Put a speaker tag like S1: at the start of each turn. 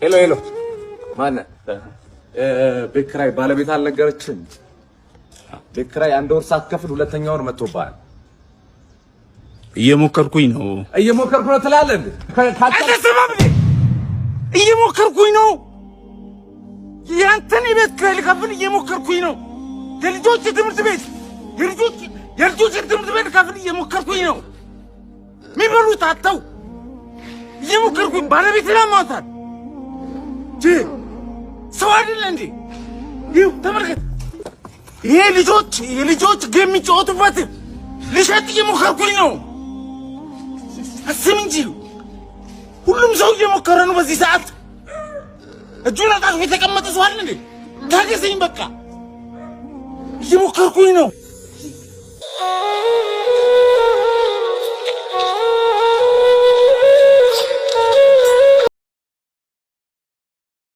S1: ሄሎ ማን ቤት ኪራይ ባለቤት አልነገረችም? ቤት ኪራይ አንድ ወር ሳትከፍል ሁለተኛ ወር መጥቶብሃል።
S2: እየሞከርኩኝ ነው
S1: ትላለህ እንዴ?
S2: እየሞከርኩኝ ነው። ያንተን የቤት ኪራይ ልከፍል እየሞከርኩኝ ነው። የልጆች ትምህርት ቤት ልከፍል እየሞከርኩኝ ነው። የሚበሉት አጥተው እየሞከርኩኝ ባለቤቴን አሟታል። ሰው አይደለ እንዴ? ይኸው ተመልከት። ይሄ የልጆች ጌም የሚጫወቱበት ልሸጥ እየሞከርኩኝ ነው። አስብ እንጂ ሁሉም ሰው እየሞከረ ነው በዚህ ሰዓት። እጁን አጣጥፎ የተቀመጠ ሰው አለ እንዴ? ታገሰኝ በቃ እየሞከርኩኝ ነው።